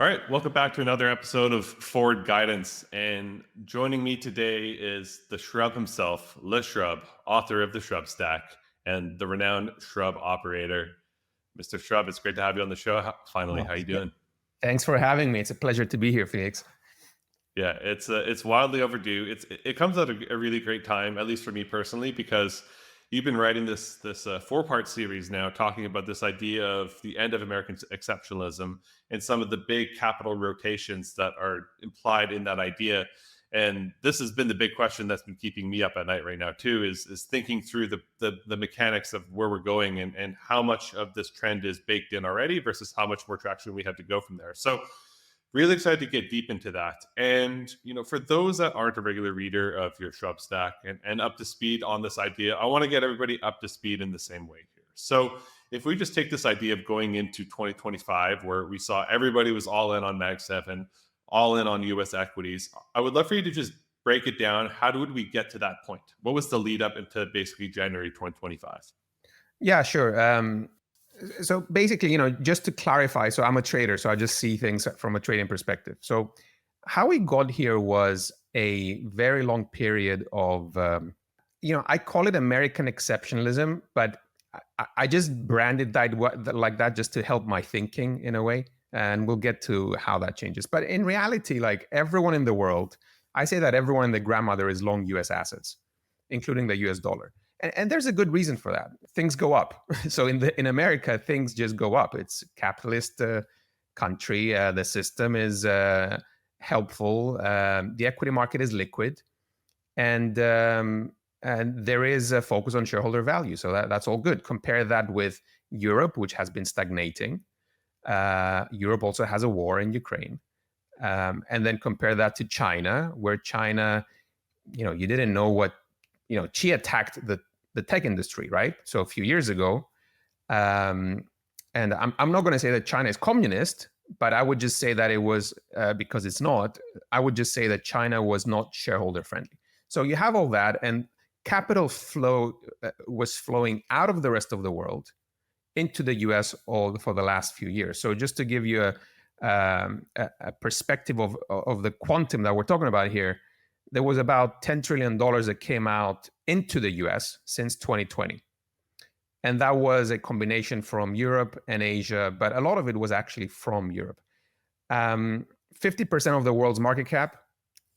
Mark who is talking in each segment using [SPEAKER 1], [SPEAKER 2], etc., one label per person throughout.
[SPEAKER 1] All right, welcome back to another episode of Forward Guidance. And joining me today is the Shrub himself, Le Shrub, author of the Shrub Stack and the renowned Shrub operator. Mr. Shrub, it's great to have you on the show. Finally,
[SPEAKER 2] Oh,
[SPEAKER 1] how you
[SPEAKER 2] yeah.
[SPEAKER 1] doing?
[SPEAKER 2] Thanks for having me. It's a pleasure to be here, Felix.
[SPEAKER 1] Yeah, it's wildly overdue. It comes at a really great time, at least for me personally, because you've been writing this 4-part series now, talking about this idea of the end of American exceptionalism and some of the big capital rotations that are implied in that idea. And this has been the big question that's been keeping me up at night right now too, is thinking through the mechanics of where we're going and how much of this trend is baked in already versus how much more traction we have to go from there. So really excited to get deep into that. And, for those that aren't a regular reader of your Shrub Stack and up to speed on this idea, I want to get everybody up to speed in the same way here. So if we just take this idea of going into 2025, where we saw everybody was all in on Mag 7, all in on US equities, I would love for you to just break it down. How would we get to that point? What was the lead up into basically January 2025?
[SPEAKER 2] Yeah, sure. So basically, just to clarify, so I'm a trader, so I just see things from a trading perspective. So how we got here was a very long period of, I call it American exceptionalism, but I just branded that like that just to help my thinking in a way. And we'll get to how that changes. But in reality, like everyone in the world, I say that everyone and their grandmother is long US assets, including the US dollar. And there's a good reason for that. Things go up. So in America, things just go up. It's a capitalist country. The system is helpful. The equity market is liquid, and there is a focus on shareholder value. So that's all good. Compare that with Europe, which has been stagnating. Europe also has a war in Ukraine, and then compare that to China, where China, you didn't know what. Xi attacked the tech industry, right? So a few years ago, and I'm not going to say that China is communist, but I would just say that it was, because it's not, I would just say that China was not shareholder friendly. So you have all that, and capital flow was flowing out of the rest of the world into the US all for the last few years. So just to give you a perspective of the quantum that we're talking about here, there was about $10 trillion that came out into the US since 2020. And that was a combination from Europe and Asia, but a lot of it was actually from Europe. 50% of the world's market cap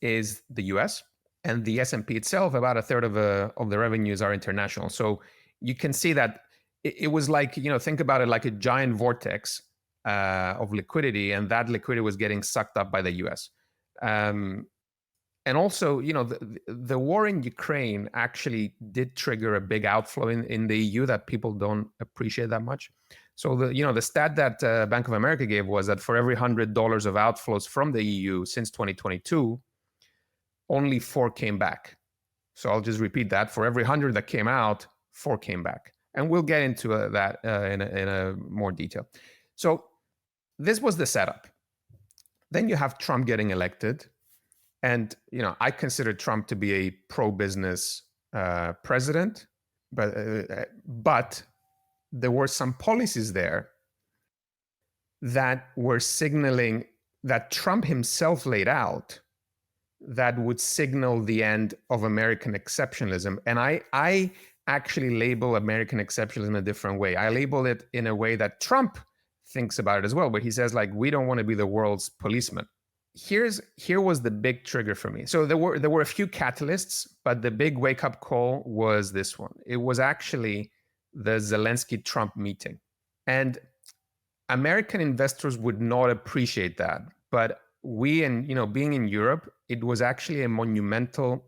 [SPEAKER 2] is the US, and the S&P itself, about a third of the revenues are international. So you can see that it was like, think about it like a giant vortex of liquidity, and that liquidity was getting sucked up by the US. And also, the war in Ukraine actually did trigger a big outflow in the EU that people don't appreciate that much. So the stat that Bank of America gave was that for every $100 of outflows from the EU since 2022, only 4 came back. So I'll just repeat that. For every 100 that came out, 4 came back. And we'll get into that in a more detail. So this was the setup. Then you have Trump getting elected. And, I consider Trump to be a pro-business president, but there were some policies there that were signaling that Trump himself laid out that would signal the end of American exceptionalism. And I actually label American exceptionalism a different way. I label it in a way that Trump thinks about it as well, where he says, like, we don't want to be the world's policeman. Here was the big trigger for me. So there were a few catalysts, but the big wake-up call was this one. It was actually the Zelensky-Trump meeting. And American investors would not appreciate that. But we, and being in Europe, it was actually a monumental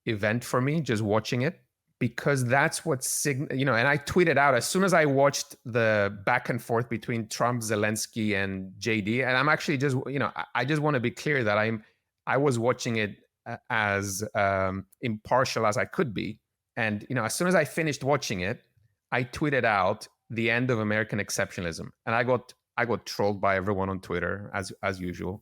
[SPEAKER 2] event for me, just watching it, because that's what and I tweeted out as soon as I watched the back and forth between Trump, Zelensky, and JD. And I'm actually just, I just want to be clear that I was watching it as impartial as I could be. And, as soon as I finished watching it, I tweeted out the end of American exceptionalism. And I got trolled by everyone on Twitter as usual.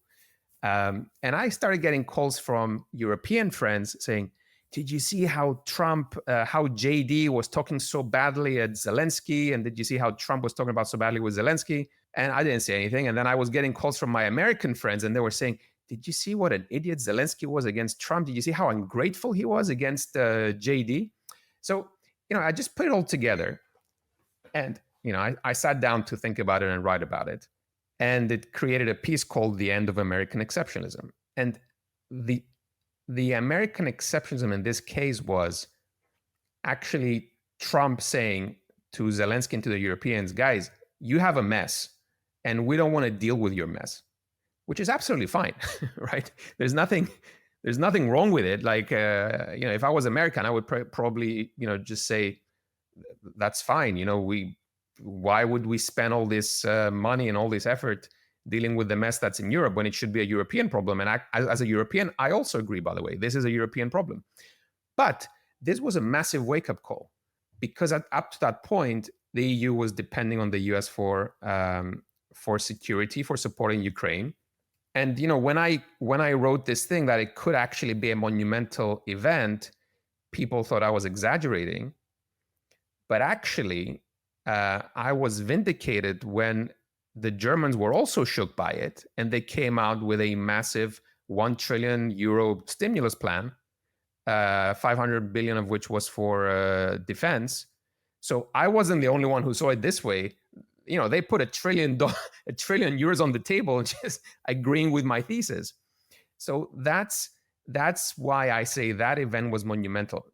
[SPEAKER 2] And I started getting calls from European friends saying, did you see how how JD was talking so badly at Zelensky? And did you see how Trump was talking about so badly with Zelensky? And I didn't say anything. And then I was getting calls from my American friends, and they were saying, "Did you see what an idiot Zelensky was against Trump? Did you see how ungrateful he was against JD?" So, I just put it all together. And, I sat down to think about it and write about it. And it created a piece called The End of American Exceptionalism. And the American exceptionalism in this case was actually Trump saying to Zelensky and to the Europeans, guys, you have a mess and we don't want to deal with your mess, which is absolutely fine, right? There's nothing wrong with it. Like, if I was American, I would probably, just say, that's fine. Why would we spend all this money and all this effort dealing with the mess that's in Europe when it should be a European problem? And as a European, I also agree, by the way, this is a European problem. But this was a massive wake-up call, because up to that point, the EU was depending on the US for security, for supporting Ukraine. And when I wrote this thing that it could actually be a monumental event, people thought I was exaggerating. But actually, I was vindicated when the Germans were also shook by it, and they came out with a massive 1 trillion euro stimulus plan, 500 billion of which was for defense. So I wasn't the only one who saw it this way. They put $1 trillion euros on the table, just agreeing with my thesis. So that's why I say that event was monumental.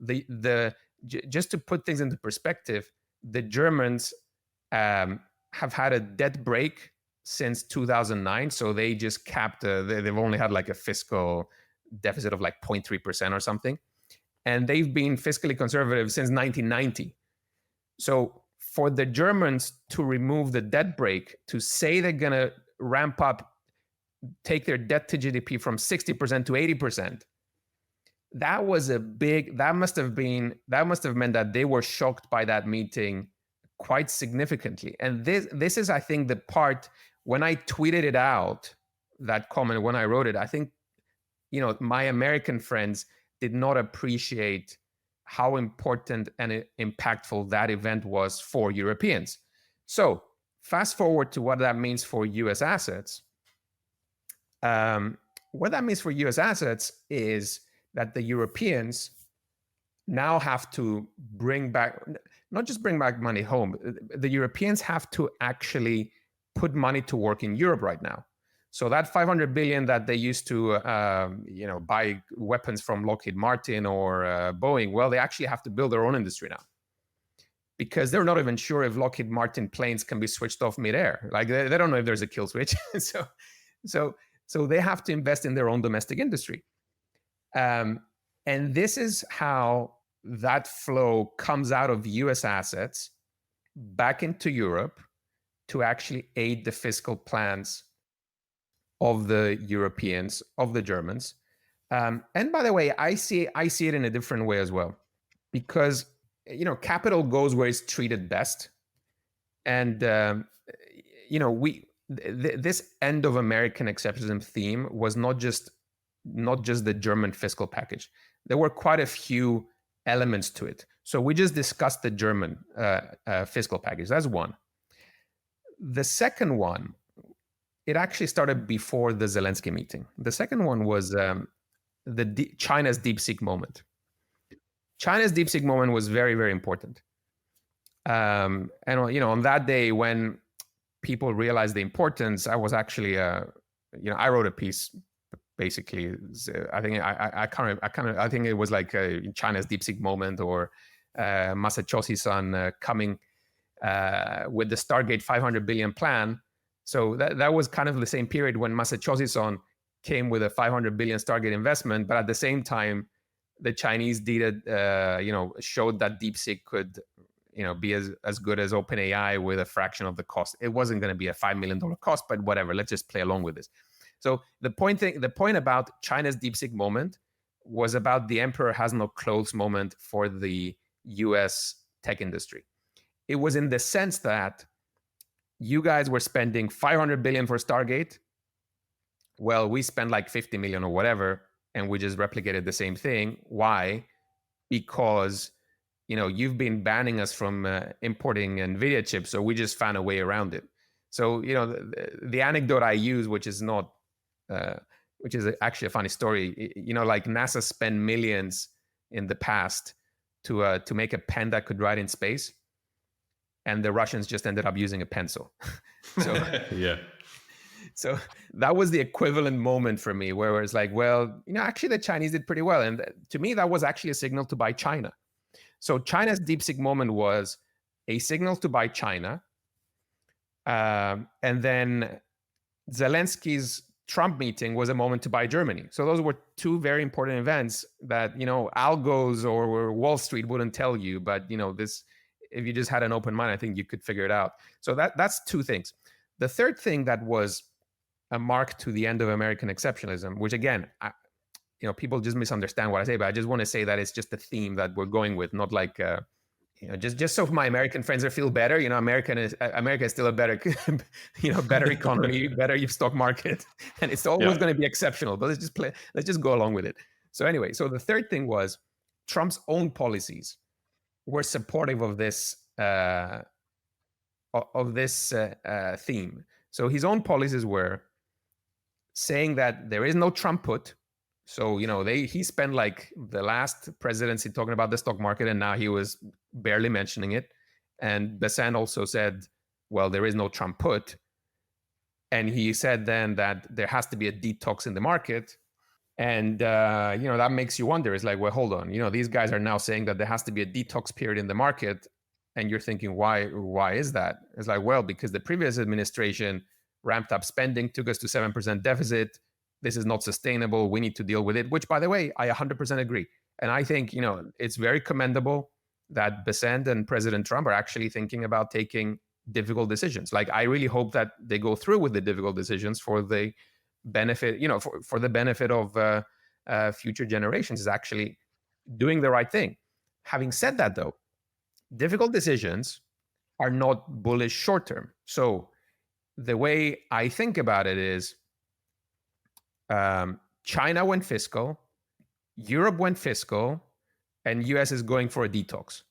[SPEAKER 2] Just to put things into perspective, the Germans have had a debt break since 2009. So they just capped, they've only had like a fiscal deficit of like 0.3% or something. And they've been fiscally conservative since 1990. So for the Germans to remove the debt break, to say they're going to ramp up, take their debt to GDP from 60% to 80%, that must have meant that they were shocked by that meeting quite significantly. And this is, I think, the part when I tweeted it out, that comment, when I wrote it, I think, my American friends did not appreciate how important and impactful that event was for Europeans. So fast forward to what that means for US assets. What that means for US assets is that the Europeans now have to not just bring back money home, the Europeans have to actually put money to work in Europe right now. So that 500 billion that they used to, buy weapons from Lockheed Martin or Boeing, well, they actually have to build their own industry now, because they're not even sure if Lockheed Martin planes can be switched off midair. Like they don't know if there's a kill switch. So they have to invest in their own domestic industry. And this is how that flow comes out of US assets back into Europe to actually aid the fiscal plans of the Europeans, of the Germans. And by the way, I see it in a different way as well, because capital goes where it's treated best. And this end of American exceptionalism theme was not just the German fiscal package. There were quite a few elements to it. So we just discussed the German fiscal package. That's one. The second one, it actually started before the Zelensky meeting. The second one was China's DeepSeek moment. China's DeepSeek moment was very, very important. And on that day when people realized the importance, I was actually, I wrote a piece. Basically, I think it was like China's DeepSeek moment, or Massachusetts coming with the Stargate 500 billion plan. So that was kind of the same period when Massachusetts came with a 500 billion Stargate investment, but at the same time, the Chinese data, showed that DeepSeek could, be as good as OpenAI with a fraction of the cost. It wasn't going to be a $5 million cost, but whatever. Let's just play along with this. So the point about China's DeepSeek moment was about the emperor has no clothes moment for the US tech industry. It was in the sense that you guys were spending 500 billion for Stargate. Well, we spent like 50 million or whatever, and we just replicated the same thing. Why? Because you've been banning us from importing NVIDIA chips, so we just found a way around it. So the anecdote I use, which is not, which is actually a funny story. Like NASA spent millions in the past to make a pen that could write in space, and the Russians just ended up using a pencil. So
[SPEAKER 1] yeah.
[SPEAKER 2] so that was the equivalent moment for me, where it was like, well, actually the Chinese did pretty well, and to me that was actually a signal to buy China. So China's DeepSeek moment was a signal to buy China, and then Zelensky's Trump meeting was a moment to buy Germany. So those were two very important events that algos or Wall Street wouldn't tell you, but this, if you just had an open mind, I think you could figure it out. So that's two things. The third thing that was a mark to the end of American exceptionalism, which again, people just misunderstand what I say, but I just want to say that it's just a theme that we're going with, not like just so my American friends feel better. America is still a better, better economy, better stock market, and it's always going to be exceptional. But let's just go along with it. So anyway, so the third thing was Trump's own policies were supportive of this theme. So his own policies were saying that there is no Trump put. So he spent like the last presidency talking about the stock market, and now he was barely mentioning it. And Besant also said, well, there is no Trump put. And he said then that there has to be a detox in the market. And that makes you wonder. It's like, well, hold on. These guys are now saying that there has to be a detox period in the market, and you're thinking, why is that? It's like, well, because the previous administration ramped up spending, took us to 7% deficit. This is not sustainable. We need to deal with it, which, by the way, I 100% agree. And I think, it's very commendable that Besant and President Trump are actually thinking about taking difficult decisions. Like, I really hope that they go through with the difficult decisions for the benefit, for the benefit of future generations, is actually doing the right thing. Having said that, though, difficult decisions are not bullish short term. So the way I think about it is, China went fiscal, Europe went fiscal, and US is going for a detox.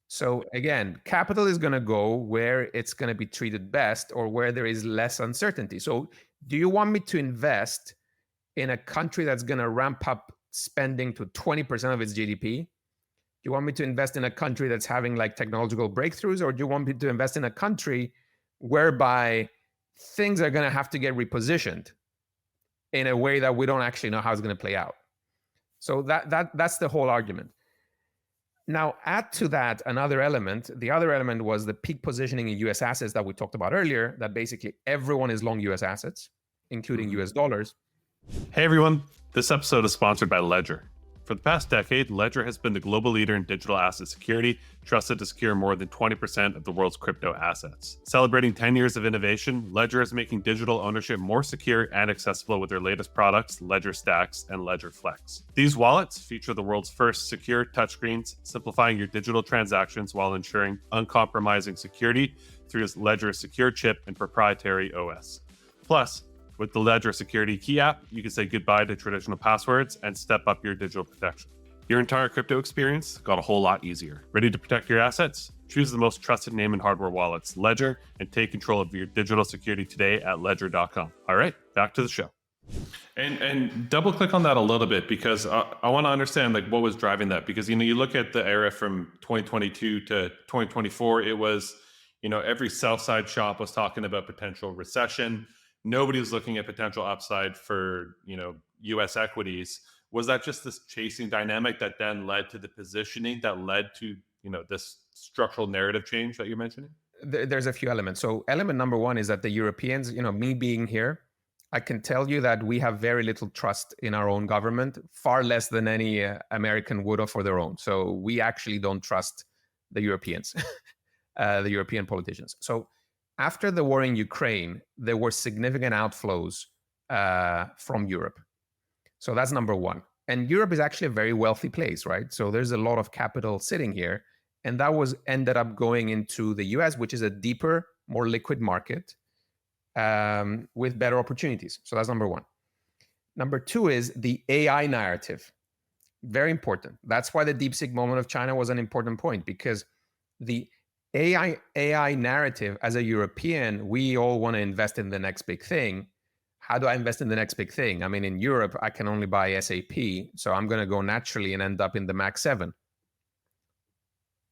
[SPEAKER 2] So again, capital is going to go where it's going to be treated best, or where there is less uncertainty. So do you want me to invest in a country that's going to ramp up spending to 20% of its GDP? Do you want me to invest in a country that's having like technological breakthroughs, or do you want me to invest in a country whereby things are going to have to get repositioned in a way that we don't actually know how it's going to play out? So that's the whole argument. Now, add to that another element. The other element was the peak positioning in US assets that we talked about earlier, that basically everyone is long US assets, including US dollars.
[SPEAKER 1] Hey everyone, this episode is sponsored by Ledger. For the past decade, Ledger has been the global leader in digital asset security, trusted to secure more than 20% of the world's crypto assets. Celebrating 10 years of innovation, Ledger is making digital ownership more secure and accessible with their latest products, Ledger Stacks and Ledger Flex. These wallets feature the world's first secure touchscreens, simplifying your digital transactions while ensuring uncompromising security through Ledger's secure chip and proprietary OS. Plus, with the Ledger Security Key app, you can say goodbye to traditional passwords and step up your digital protection. Your entire crypto experience got a whole lot easier. Ready to protect your assets? Choose the most trusted name in hardware wallets, Ledger, and take control of your digital security today at ledger.com. All right, back to the show. And double click on that a little bit, because I want to understand like what was driving that, because you look at the era from 2022 to 2024, it was every sell side shop was talking about potential recession. Nobody was looking at potential upside for US equities. Was that just this chasing dynamic that then led to the positioning that led to this structural narrative change that you're mentioning?
[SPEAKER 2] There's a few elements. So element number one is that the Europeans, me being here, I can tell you that we have very little trust in our own government, far less than any American would have for their own. So we actually don't trust the Europeans, the European politicians. So after the war in Ukraine, there were significant outflows from Europe. So that's number one. And Europe is actually a very wealthy place, right? So there's a lot of capital sitting here. And that ended up going into the US, which is a deeper, more liquid market with better opportunities. So that's number one. Number two is the AI narrative. Very important. That's why the DeepSeek moment of China was an important point, because the AI narrative, as a European, we all want to invest in the next big thing. How do I invest in the next big thing? I mean, in Europe, I can only buy SAP, so I'm going to go naturally and end up in the Mac 7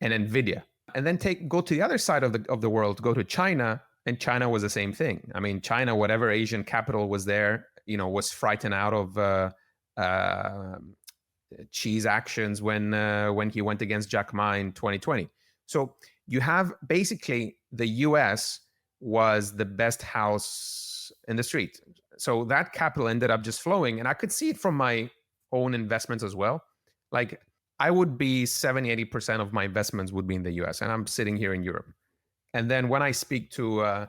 [SPEAKER 2] and Nvidia. And then go to the other side of the world, go to China, and China was the same thing. I mean, China, whatever Asian capital was there, was frightened out of Xi's actions when he went against Jack Ma in 2020. So you have basically the US was the best house in the street. So that capital ended up just flowing. And I could see it from my own investments as well. Like I would be 70-80% of my investments would be in the US, and I'm sitting here in Europe. And then when I speak to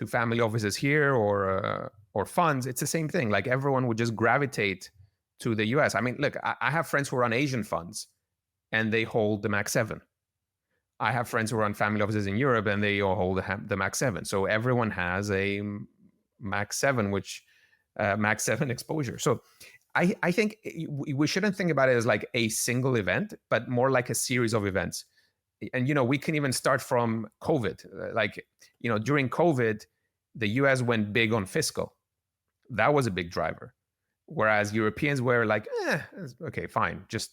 [SPEAKER 2] family offices here or funds, it's the same thing. Like everyone would just gravitate to the US. I mean, look, I have friends who run Asian funds and they hold the Mac 7. I have friends who run family offices in Europe and they all hold the Mac 7. So everyone has a Mac 7, Mac 7 exposure. So I think we shouldn't think about it as like a single event, but more like a series of events. And, we can even start from COVID. Like, during COVID, the US went big on fiscal. That was a big driver. Whereas Europeans were like, okay, fine, just,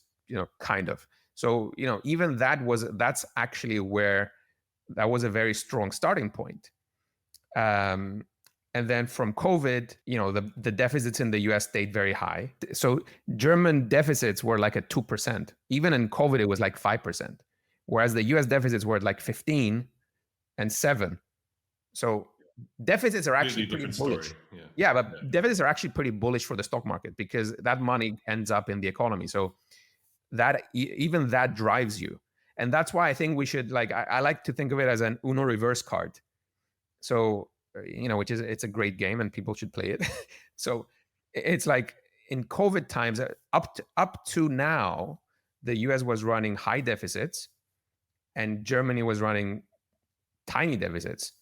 [SPEAKER 2] kind of. So, even that's actually where that was a very strong starting point. And then from COVID, the deficits in the US stayed very high. So German deficits were like at 2%. Even in COVID, it was like 5%. Whereas the US deficits were at like 15 and 7. So deficits are actually pretty bullish.
[SPEAKER 1] Story.
[SPEAKER 2] Yeah, but deficits are actually pretty bullish for the stock market because that money ends up in the economy. So that even that drives you. And that's why I think we should I like to think of it as an Uno reverse card. So, it's a great game and people should play it. So it's like in COVID times, up to now, the US was running high deficits and Germany was running tiny deficits.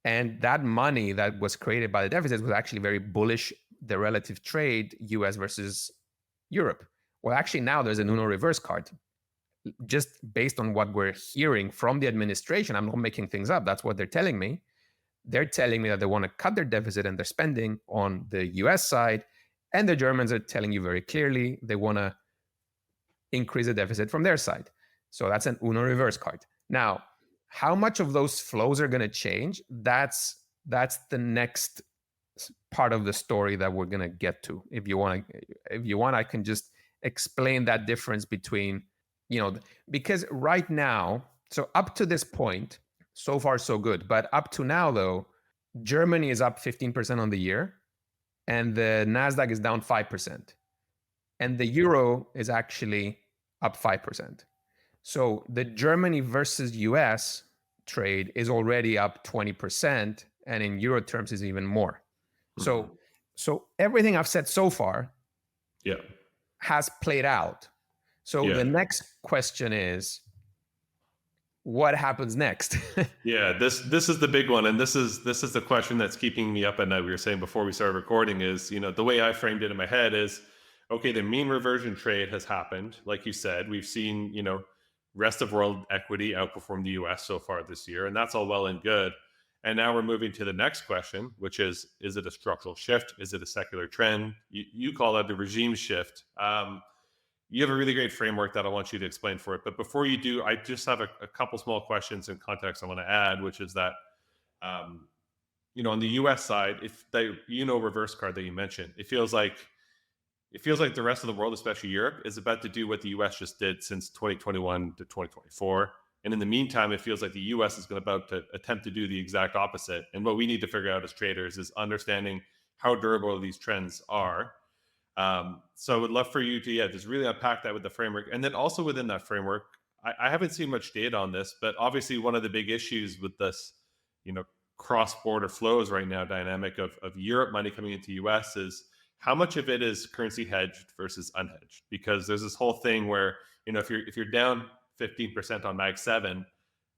[SPEAKER 2] And that money that was created by the deficits was actually very bullish, the relative trade, US versus Europe. Well, actually now there's an Uno reverse card. Just based on what we're hearing from the administration, I'm not making things up. That's what they're telling me. They're telling me that they want to cut their deficit and their spending on the US side. And the Germans are telling you very clearly they want to increase the deficit from their side. So that's an Uno reverse card. Now, how much of those flows are going to change? That's the next part of the story that we're going to get to. If you want, I can just explain that difference between, because right now, so up to this point, so far so good. But up to now, though, Germany is up 15% on the year, and the Nasdaq is down 5%, and the euro is actually up 5%. So the Germany versus US trade is already up 20%, and in euro terms is even more. Mm-hmm. So everything I've said so far has played out. So the next question is, what happens next?
[SPEAKER 1] This is the big one, and this is the question that's keeping me up at night. We were saying before we started recording is, the way I framed it in my head is, okay, the mean reversion trade has happened. Like you said, we've seen, rest of world equity outperform the US so far this year, and that's all well and good. And now we're moving to the next question, which is it a structural shift? Is it a secular trend? You call that the regime shift. You have a really great framework that I want you to explain for it. But before you do, I just have a couple small questions and context I want to add, which is that, on the US side, if they, reverse card that you mentioned, it feels like the rest of the world, especially Europe, is about to do what the US just did since 2021 to 2024. And in the meantime, it feels like the US is about to attempt to do the exact opposite. And what we need to figure out as traders is understanding how durable these trends are. So I would love for you to, just really unpack that with the framework. And then also within that framework, I haven't seen much data on this, but obviously one of the big issues with this, cross-border flows right now, dynamic of Europe money coming into US is how much of it is currency hedged versus unhedged? Because there's this whole thing where, if you're down 15% on Mag 7,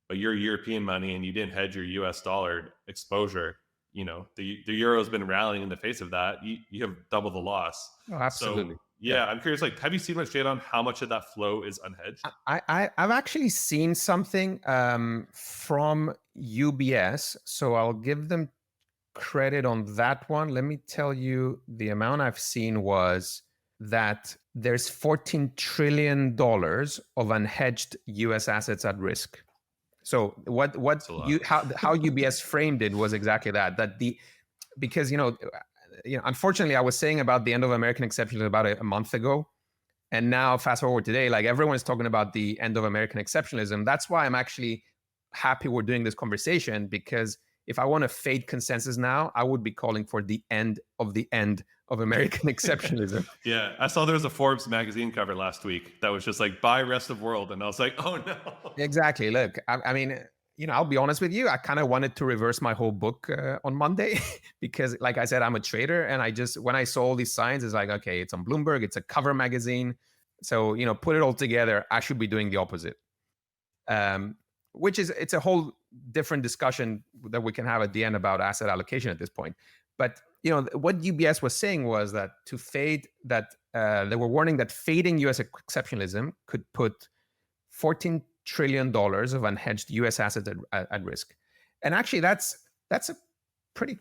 [SPEAKER 1] but you're European money and you didn't hedge your US dollar exposure, the euro has been rallying in the face of that. You have double the loss.
[SPEAKER 2] Oh, absolutely.
[SPEAKER 1] So Yeah, I'm curious. Like, have you seen much data on how much of that flow is unhedged?
[SPEAKER 2] I've actually seen something from UBS, so I'll give them credit on that one. Let me tell you, the amount I've seen was that there's $14 trillion of unhedged US assets at risk. So what
[SPEAKER 1] That's a
[SPEAKER 2] you
[SPEAKER 1] lot.
[SPEAKER 2] how UBS framed it was exactly that because unfortunately I was saying about the end of American exceptionalism about a month ago, and now fast forward today, like everyone's talking about the end of American exceptionalism. That's why I'm actually happy we're doing this conversation, because if I want to fade consensus now, I would be calling for the end of American exceptionalism.
[SPEAKER 1] Yeah, I saw there was a Forbes magazine cover last week that was just like buy rest of world, and I was like, oh no.
[SPEAKER 2] Exactly. Look, I mean, I'll be honest with you. I kind of wanted to reverse my whole book on Monday because, like I said, I'm a trader, and when I saw all these signs, it's like, okay, it's on Bloomberg, it's a cover magazine, so put it all together. I should be doing the opposite, which is it's a whole different discussion that we can have at the end about asset allocation at this point. But what UBS was saying was that they were warning that fading U.S. exceptionalism could put $14 trillion of unhedged U.S. assets at risk. And actually, that's a pretty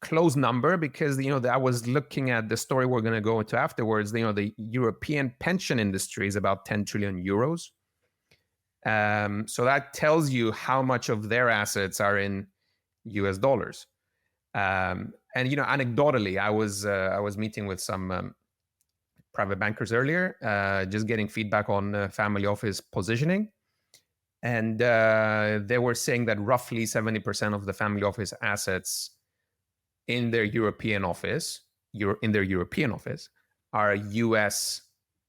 [SPEAKER 2] close number, because I was looking at the story we're going to go into afterwards. The European pension industry is about 10 trillion euros. So that tells you how much of their assets are in U.S. dollars. And anecdotally, I was meeting with some private bankers earlier, just getting feedback on family office positioning. And they were saying that roughly 70% of the family office assets in their European office, are US,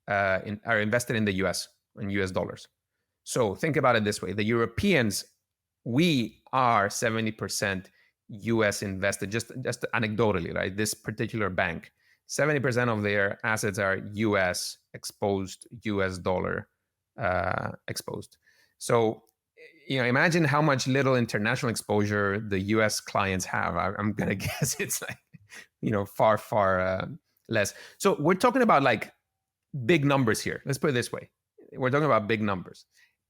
[SPEAKER 2] are invested in the US, in US dollars. So think about it this way: the Europeans, we are 70% US invested, just anecdotally, right? This particular bank, 70% of their assets are US exposed, US dollar exposed. So, imagine how much little international exposure the US clients have. I'm going to guess it's like, far, far less. So we're talking about like big numbers here. Let's put it this way. We're talking about big numbers.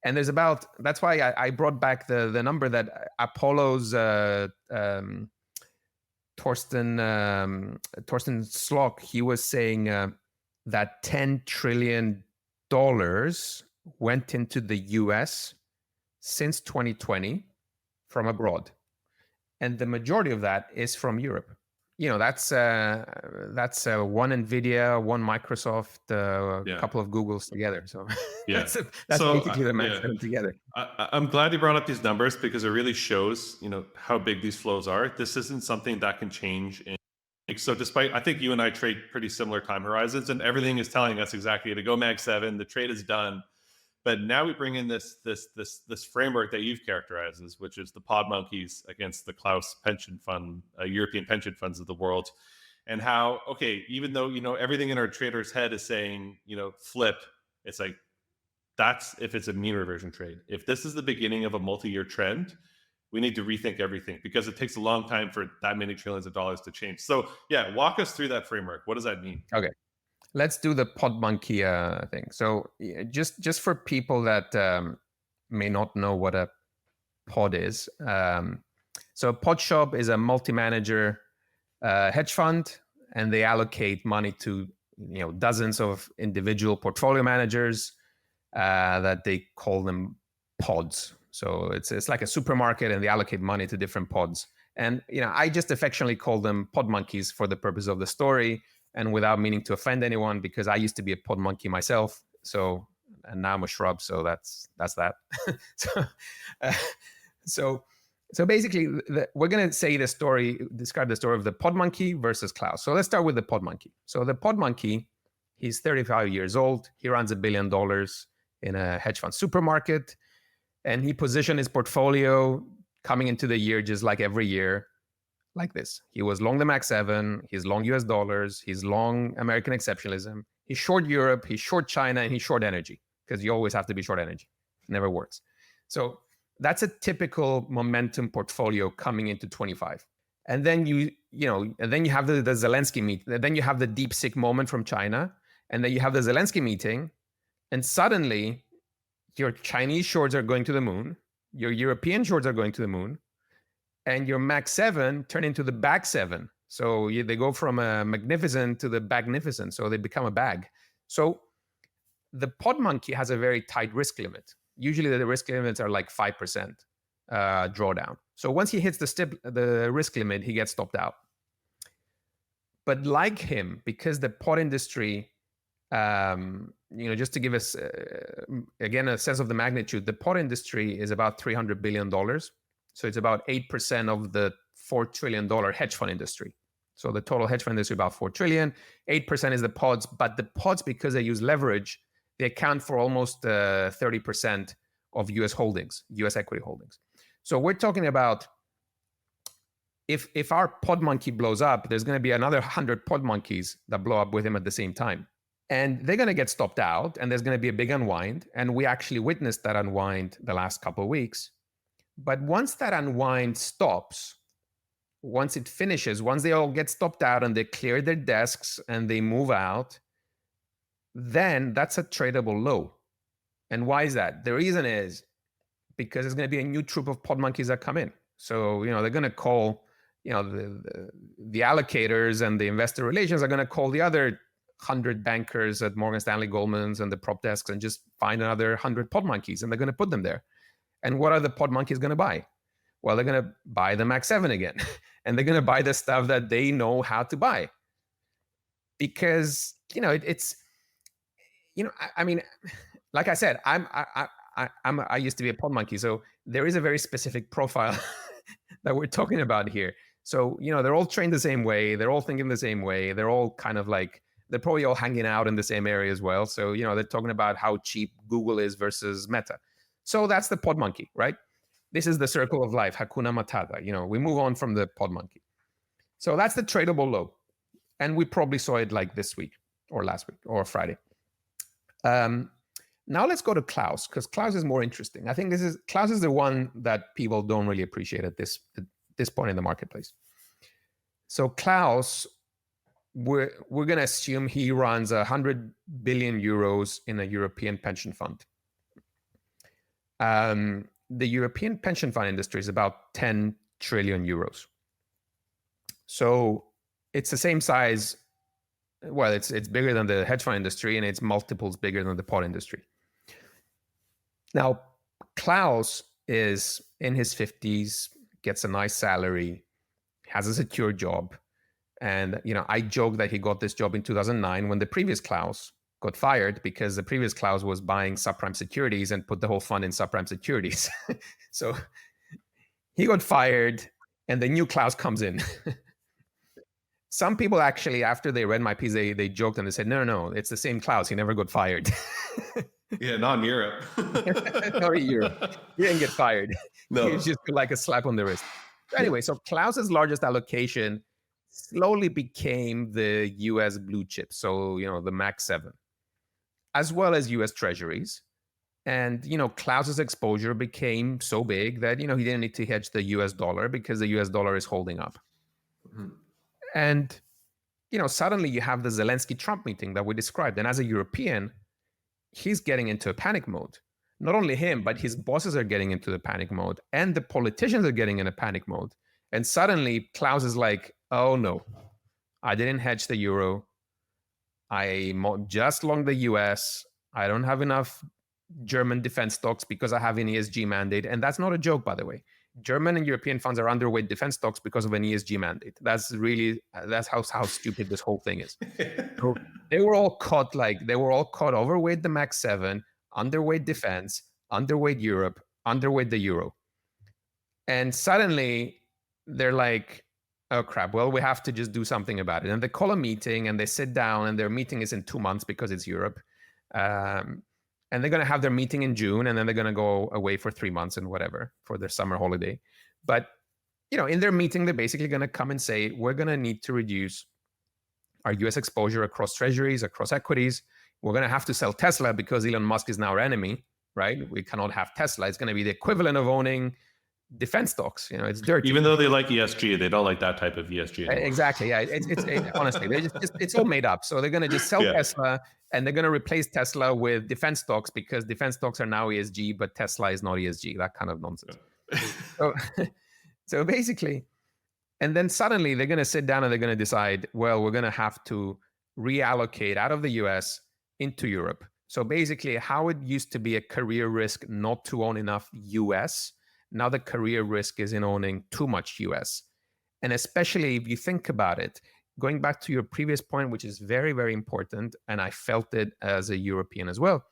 [SPEAKER 2] And that's why I brought back the number that Apollo's Torsten Slok, he was saying that $10 trillion went into the US since 2020 from abroad. And the majority of that is from Europe. That's one NVIDIA, one Microsoft, a couple of Googles together. So
[SPEAKER 1] Yeah,
[SPEAKER 2] that's basically the math together.
[SPEAKER 1] I'm glad you brought up these numbers, because it really shows, how big these flows are. This isn't something that can change so despite, I think you and I trade pretty similar time horizons, and everything is telling us exactly to go Mag 7, the trade is done. But now we bring in this framework that you've characterized as, which is the pod monkeys against the Klaus pension fund, European pension funds of the world, and how, okay, even though everything in our trader's head is saying flip, it's like, that's if it's a mean reversion trade. If this is the beginning of a multi-year trend, we need to rethink everything, because it takes a long time for that many trillions of dollars to change. So yeah, walk us through that framework. What does that mean?
[SPEAKER 2] Okay. Let's do the pod monkey thing. So just for people that may not know what a pod is. So pod shop is a multi-manager hedge fund, and they allocate money to dozens of individual portfolio managers that they call them pods. So it's like a supermarket, and they allocate money to different pods. And I just affectionately call them pod monkeys for the purpose of the story, and without meaning to offend anyone, because I used to be a pod monkey myself. So, and now I'm a shrub. So that's that. So basically, we're going to describe the story of the pod monkey versus Klaus. So let's start with the pod monkey. So the pod monkey, he's 35 years old. He runs $1 billion in a hedge fund supermarket, and he positioned his portfolio coming into the year just like every year, like this. He was long the Mag 7, he's long US dollars, he's long American exceptionalism, he's short Europe, he's short China, and he's short energy, because you always have to be short energy. It never works. So that's a typical momentum portfolio coming into 25. And then you have the Zelensky meet. Then you have the DeepSeek moment from China, And then you have the Zelensky meeting, and suddenly your Chinese shorts are going to the moon, your European shorts are going to the moon, and your Mac 7 turn into the Bag 7. So they go from a magnificent to the bagnificent. So they become a bag. So the pod monkey has a very tight risk limit. Usually the risk limits are like 5% drawdown. So once he hits the risk limit, he gets stopped out. But like him, because the pod industry, just to give us, again, a sense of the magnitude, the pod industry is about $300 billion. So it's about 8% of the $4 trillion hedge fund industry. So the total hedge fund industry is about $4 trillion. 8% is the pods, but the pods, because they use leverage, they account for almost 30% of US holdings, US equity holdings. So we're talking about if our pod monkey blows up, there's going to be another 100 pod monkeys that blow up with him at the same time. And they're going to get stopped out, and there's going to be a big unwind. And we actually witnessed that unwind the last couple of weeks. But once that unwind stops, once it finishes, once they all get stopped out and they clear their desks and they move out, then that's a tradable low. And why is that? The reason is because there's going to be a new troop of pod monkeys that come in. So, they're going to call, the allocators and the investor relations are going to call the other 100 bankers at Morgan Stanley, Goldman's, and the prop desks and just find another 100 pod monkeys, and they're going to put them there. And what are the pod monkeys going to buy? Well, they're going to buy the Mac 7 again, and they're going to buy the stuff that they know how to buy. Because, it's, I mean, like I said, I used to be a pod monkey, so there is a very specific profile that we're talking about here. So, they're all trained the same way. They're all thinking the same way. They're all kind of like, they're probably all hanging out in the same area as well. So, they're talking about how cheap Google is versus Meta. So that's the pod monkey, right? This is the circle of life, Hakuna Matata. We move on from the pod monkey. So that's the tradable low. And we probably saw it like this week or last week or Friday. Now let's go to Klaus, because Klaus is more interesting. I think Klaus is the one that people don't really appreciate at this point in the marketplace. So Klaus, we're going to assume he runs 100 billion euros in a European pension fund. The European pension fund industry is about 10 trillion euros. So it's the same size. Well, it's bigger than the hedge fund industry, and it's multiples bigger than the pod industry. Now, Klaus is in his 50s, gets a nice salary, has a secure job. And, I joke that he got this job in 2009 when the previous Klaus got fired, because the previous Klaus was buying subprime securities and put the whole fund in subprime securities. So he got fired, and the new Klaus comes in. Some people actually, after they read my piece, they joked and they said, no, it's the same Klaus. He never got fired.
[SPEAKER 1] Yeah, not in Europe.
[SPEAKER 2] Not in Europe. He didn't get fired.
[SPEAKER 1] No.
[SPEAKER 2] He was just like a slap on the wrist. Anyway, so Klaus's largest allocation slowly became the US blue chip. So, the Mac 7, as well as US treasuries. And, Klaus's exposure became so big that, he didn't need to hedge the US dollar because the US dollar is holding up. Mm-hmm. And, suddenly you have the Zelensky-Trump meeting that we described. And as a European, he's getting into a panic mode. Not only him, but his bosses are getting into the panic mode, and the politicians are getting in a panic mode. And suddenly Klaus is like, oh no, I didn't hedge the euro. I just long the US. I don't have enough German defense stocks because I have an ESG mandate. And that's not a joke, by the way. German and European funds are underweight defense stocks because of an ESG mandate. That's how stupid this whole thing is. So they were all caught overweight the Mac 7, underweight defense, underweight Europe, underweight the euro. And suddenly they're like, oh crap, well, we have to just do something about it. And they call a meeting and they sit down, and their meeting is in 2 months because it's Europe. And they're going to have their meeting in June, and then they're going to go away for 3 months and whatever for their summer holiday. But, in their meeting, they're basically going to come and say, we're going to need to reduce our US exposure across treasuries, across equities. We're going to have to sell Tesla because Elon Musk is now our enemy, right? We cannot have Tesla. It's going to be the equivalent of owning defense stocks. It's dirty.
[SPEAKER 1] Even though they like ESG, they don't like that type of ESG anymore.
[SPEAKER 2] Exactly. Yeah. Honestly, they just it's all made up. So they're going to just sell
[SPEAKER 1] Yeah.
[SPEAKER 2] Tesla, and they're going to replace Tesla with defense stocks because defense stocks are now ESG, but Tesla is not ESG. That kind of nonsense. So, so basically, and then suddenly they're going to sit down and they're going to decide, well, we're going to have to reallocate out of the US into Europe. So basically, how it used to be a career risk not to own enough US, now the career risk is in owning too much US. And especially if you think about it, going back to your previous point, which is very, very important, and I felt it as a European as well.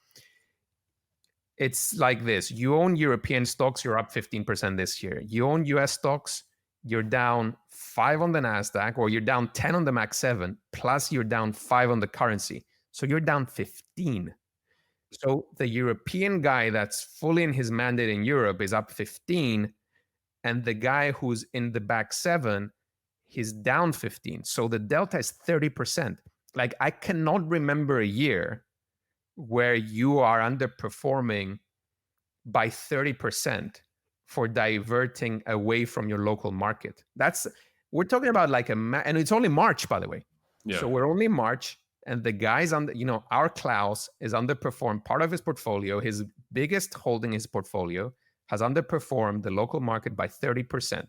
[SPEAKER 2] It's like this. You own European stocks, you're up 15% this year. You own US stocks, you're down 5 on the NASDAQ, or you're down 10 on the MAX 7, plus you're down 5 on the currency. So you're down 15. So the European guy that's fully in his mandate in Europe is up 15, and the guy who's in the back 7, he's down 15. So the delta is 30%. Like, I cannot remember a year where you are underperforming by 30% for diverting away from your local market. We're talking about like and it's only March, by the way.
[SPEAKER 1] Yeah.
[SPEAKER 2] So we're only March, and the guys our Klaus is underperformed part of his portfolio. His biggest holding his portfolio has underperformed the local market by 30%.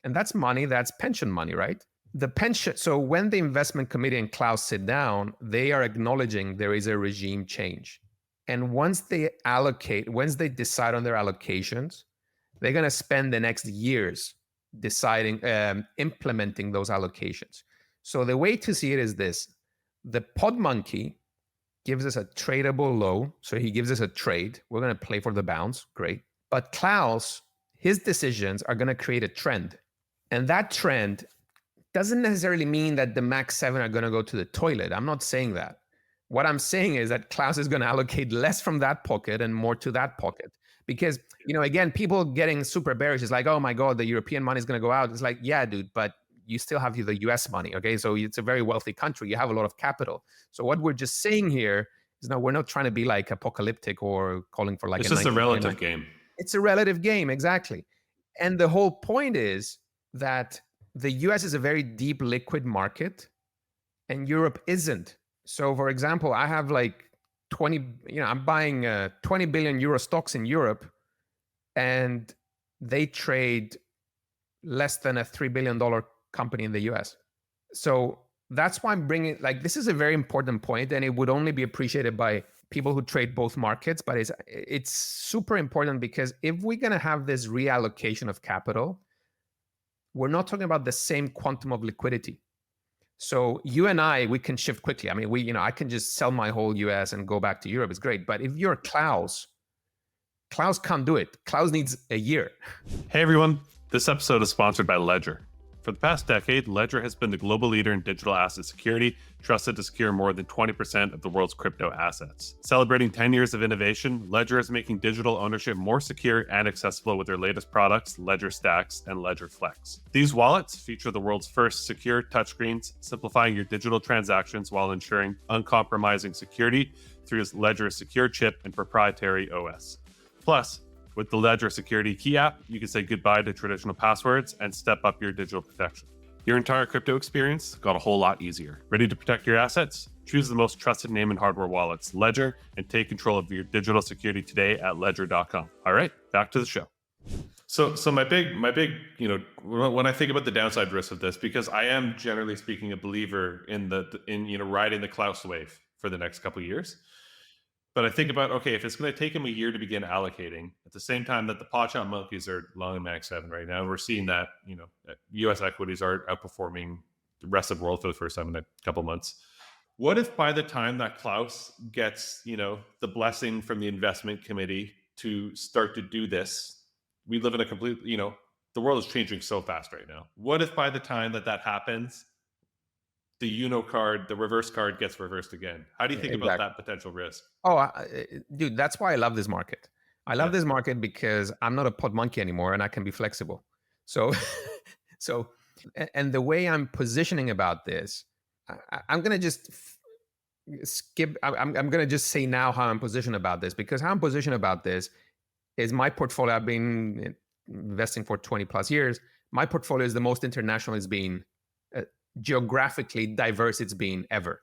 [SPEAKER 2] And that's money, that's pension money, right? The pension. So when the investment committee and Klaus sit down, they are acknowledging there is a regime change. And once they decide on their allocations, they're going to spend the next years deciding, implementing those allocations. So the way to see it is this: the pod monkey gives us a tradable low. So he gives us a trade. We're going to play for the bounce. Great. But Klaus, his decisions are going to create a trend. And that trend doesn't necessarily mean that the MAX 7 are going to go to the toilet. I'm not saying that. What I'm saying is that Klaus is going to allocate less from that pocket and more to that pocket. Because, again, people getting super bearish is like, oh my God, the European money is going to go out. It's like, yeah, dude, but you still have the US money, okay? So it's a very wealthy country. You have a lot of capital. So what we're just saying here is, no, we're not trying to be like apocalyptic or calling for like
[SPEAKER 1] it's just a relative game.
[SPEAKER 2] It's a relative game, exactly. And the whole point is that the US is a very deep liquid market and Europe isn't. So for example, I have like 20, I'm buying 20 billion euro stocks in Europe, and they trade less than a $3 billion company in the US. So that's why I'm bringing, like, this is a very important point, and it would only be appreciated by people who trade both markets, but it's super important, because if we're going to have this reallocation of capital, we're not talking about the same quantum of liquidity. So you and I, we can shift quickly. I mean, I can just sell my whole US and go back to Europe. It's great. But if you're Klaus can't do it. Klaus needs a year.
[SPEAKER 1] Hey everyone, this episode is sponsored by Ledger. For the past decade, Ledger has been the global leader in digital asset security, trusted to secure more than 20% of the world's crypto assets. Celebrating 10 years of innovation, Ledger is making digital ownership more secure and accessible with their latest products, Ledger Stacks and Ledger Flex. These wallets feature the world's first secure touchscreens, simplifying your digital transactions while ensuring uncompromising security through Ledger's secure chip and proprietary OS. Plus, with the Ledger Security Key app, you can say goodbye to traditional passwords and step up your digital protection. Your entire crypto experience got a whole lot easier. Ready to protect your assets? Choose the most trusted name in hardware wallets, Ledger, and take control of your digital security today at ledger.com. All right, back to the show. So my big, when I think about the downside risk of this, because I am generally speaking a believer in riding the Klaus wave for the next couple of years. But I think about, okay, if it's going to take him a year to begin allocating, at the same time that the pot-shot monkeys are long in MAX 7 right now, we're seeing that, U.S. equities are outperforming the rest of the world for the first time in a couple months. What if by the time that Klaus gets, the blessing from the investment committee to start to do this, we live in a complete, the world is changing so fast right now. What if by the time that happens, the card, the reverse card gets reversed again? How do you think about that potential risk?
[SPEAKER 2] Oh, dude, that's why I love this market. I love this market because I'm not a pod monkey anymore, and I can be flexible. So, and the way I'm positioning about this, I'm going to just skip. I'm going to just say now how I'm positioned about this, because how I'm positioned about this is my portfolio. I've been investing for 20 plus years, my portfolio is the most international it's been, geographically diverse it's been ever.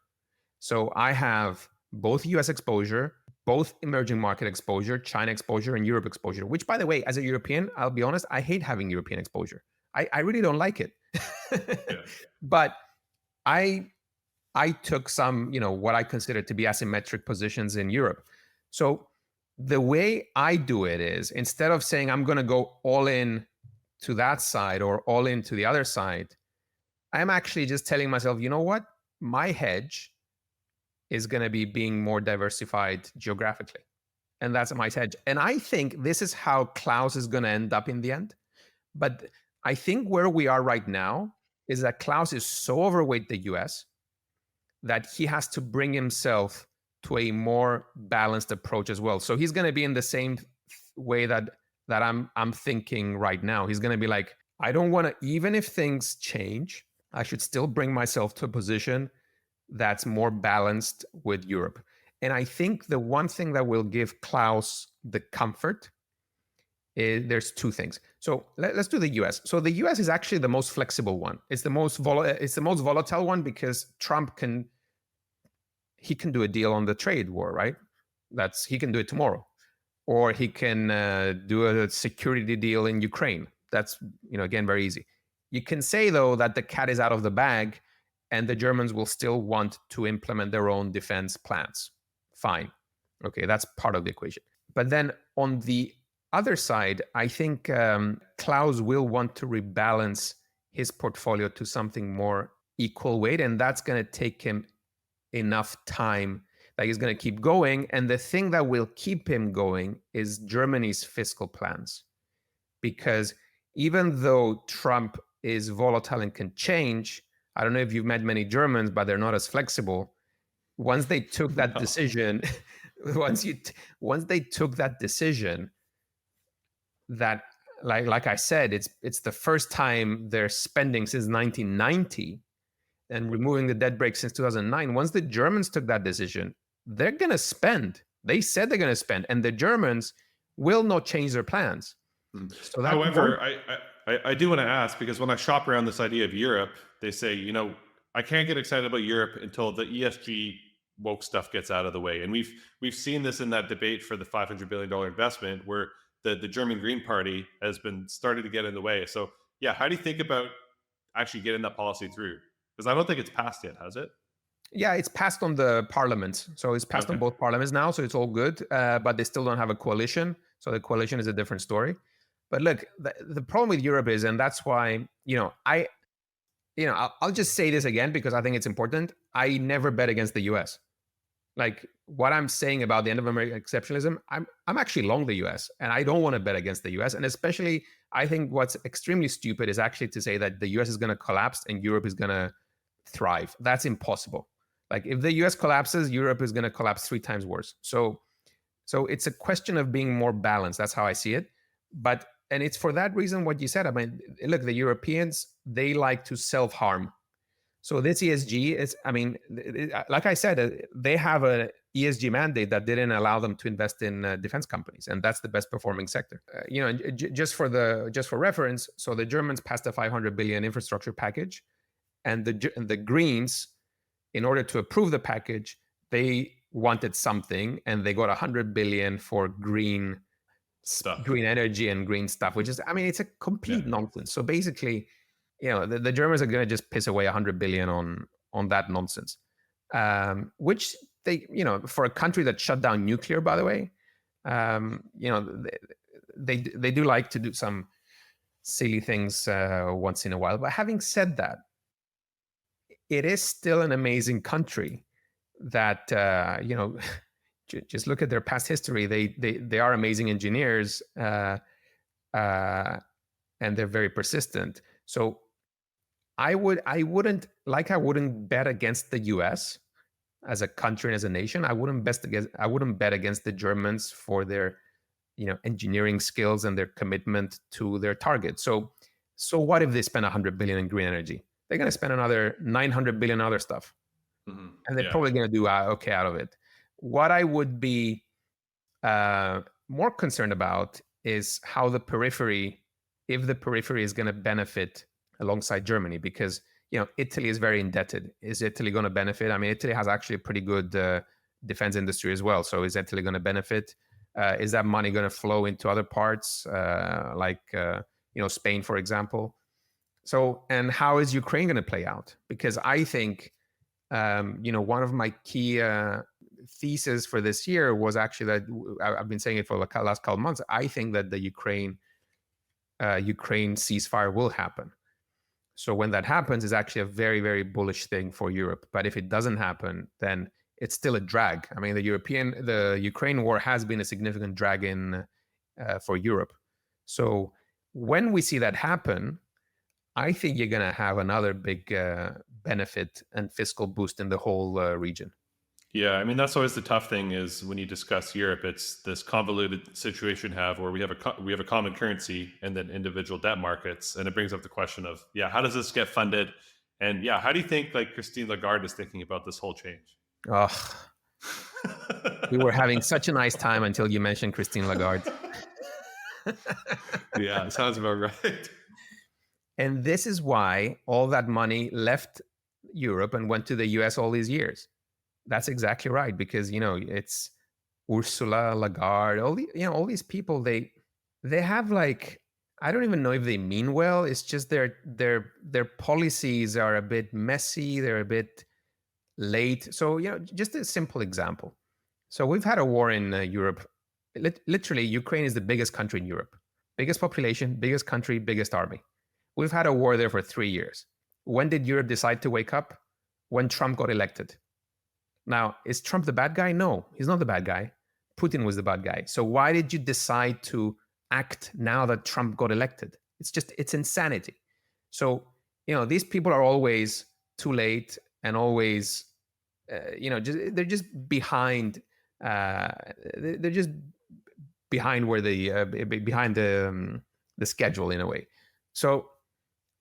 [SPEAKER 2] So I have both US exposure, both emerging market exposure, China exposure, and Europe exposure, which, by the way, as a European, I'll be honest, I hate having European exposure. I really don't like it.
[SPEAKER 1] Yeah.
[SPEAKER 2] But I took some, what I consider to be asymmetric positions in Europe. So the way I do it is, instead of saying I'm going to go all in to that side or all in to the other side, I'm actually just telling myself, you know what? My hedge is going to be being more diversified geographically. And that's my hedge. And I think this is how Klaus is going to end up in the end. But I think where we are right now is that Klaus is so overweight the US that he has to bring himself to a more balanced approach as well. So he's going to be in the same way that I'm thinking right now. He's going to be like, I don't want to, even if things change, I should still bring myself to a position that's more balanced with Europe. And I think the one thing that will give Klaus the comfort is there's two things. So let's do the US. So the US is actually the most flexible one. It's the most volatile one because Trump can do a deal on the trade war, right? He can do it tomorrow, or he can do a security deal in Ukraine. That's again very easy. You can say though that the cat is out of the bag, and the Germans will still want to implement their own defense plans. Fine, okay, that's part of the equation. But then on the other side, I think Klaus will want to rebalance his portfolio to something more equal weight, and that's going to take him enough time that he's going to keep going. And the thing that will keep him going is Germany's fiscal plans. Because even though Trump is volatile and can change, I don't know if you've met many Germans, but they're not as flexible. Once they took that decision, once they took that decision, that like I said, it's the first time they're spending since 1990 and removing the debt brake since 2009. Once the Germans took that decision, they're going to spend. They said they're going to spend, and the Germans will not change their plans.
[SPEAKER 1] So however, I do want to ask, because when I shop around this idea of Europe, they say, I can't get excited about Europe until the ESG woke stuff gets out of the way. And we've seen this in that debate for the $500 billion investment, where the German Green Party has been starting to get in the way. So yeah, how do you think about actually getting that policy through? Because I don't think it's passed yet, has it?
[SPEAKER 2] Yeah, it's passed on the parliaments. So it's passed on both parliaments now, so it's all good. But they still don't have a coalition. So the coalition is a different story. But look, the problem with Europe is, and that's why, I'll just say this again because I think it's important. I never bet against the US. Like what I'm saying about the end of American exceptionalism, I'm actually long the US, and I don't want to bet against the US. And especially, I think what's extremely stupid is actually to say that the US is going to collapse and Europe is going to thrive. That's impossible. Like if the US collapses, Europe is going to collapse 3 times worse. So it's a question of being more balanced. That's how I see it. And it's for that reason what you said. I mean, look, the Europeans, they like to self-harm. So this ESG is, like I said, they have an ESG mandate that didn't allow them to invest in defense companies, and that's the best performing sector. Just for reference, so the Germans passed a 500 billion infrastructure package, and the Greens, in order to approve the package, they wanted something, and they got 100 billion for green stuff, green energy and green stuff, which is, it's a complete nonsense. So basically, the Germans are going to just piss away 100 billion on that nonsense, which they, for a country that shut down nuclear, by the way, they do like to do some silly things once in a while. But having said that, it is still an amazing country that, just look at their past history. They are amazing engineers, and they're very persistent. So I wouldn't bet against the US as a country and as a nation. I wouldn't bet against the Germans for their, engineering skills and their commitment to their target. So what if they spend 100 billion in green energy? They're going to spend another 900 billion other stuff. Mm-hmm. And they're probably going to do okay out of it. What I would be more concerned about is how the periphery if the periphery is going to benefit alongside Germany, because Italy is very indebted. Is Italy going to benefit? I mean, Italy has actually a pretty good defense industry as well. So is Italy going to benefit? Is that money going to flow into other parts, like Spain, for example? So, and how is Ukraine going to play out? Because I think, one of my key thesis for this year was actually that I've been saying it for the last couple of months. I think that the Ukraine ceasefire will happen. So when that happens, it's actually a very, very bullish thing for Europe. But if it doesn't happen, then it's still a drag. I mean, the Ukraine war has been a significant drag in for Europe. So when we see that happen, I think you're going to have another big benefit and fiscal boost in the whole region.
[SPEAKER 1] Yeah, I mean that's always the tough thing is when you discuss Europe, it's this convoluted situation where we have a common currency and then individual debt markets, and it brings up the question of how does this get funded, and how do you think like Christine Lagarde is thinking about this whole change?
[SPEAKER 2] Oh, we were having such a nice time until you mentioned Christine Lagarde.
[SPEAKER 1] Yeah, sounds about right.
[SPEAKER 2] And this is why all that money left Europe and went to the US all these years. That's exactly right, because it's Ursula Lagarde, all these people. They have, like, I don't even know if they mean well. It's just their policies are a bit messy. They're a bit late. So just a simple example. So we've had a war in Europe. Literally, Ukraine is the biggest country in Europe, biggest population, biggest country, biggest army. We've had a war there for 3 years. When did Europe decide to wake up? When Trump got elected. Now, is Trump the bad guy? No, he's not the bad guy. Putin was the bad guy. So why did you decide to act now that Trump got elected? It's insanity. So, these people are always too late and always, they're just behind. They're just behind where behind the schedule in a way. So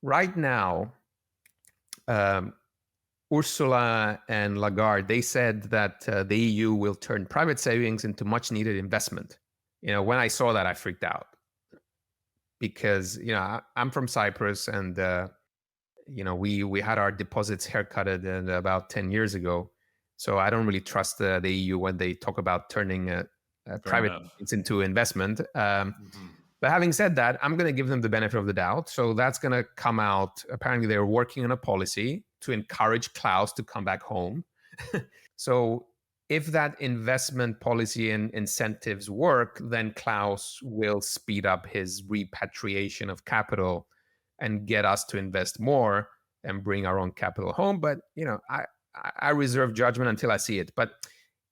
[SPEAKER 2] right now, Ursula and Lagarde, they said that the EU will turn private savings into much needed investment. When I saw that, I freaked out because, I'm from Cyprus, and, we had our deposits haircutted about 10 years ago. So I don't really trust the EU when they talk about turning private savings into investment. But having said that, I'm going to give them the benefit of the doubt. So that's going to come out. Apparently, they're working on a policy to encourage Klaus to come back home. So if that investment policy and incentives work, then Klaus will speed up his repatriation of capital and get us to invest more and bring our own capital home. But, I reserve judgment until I see it. But,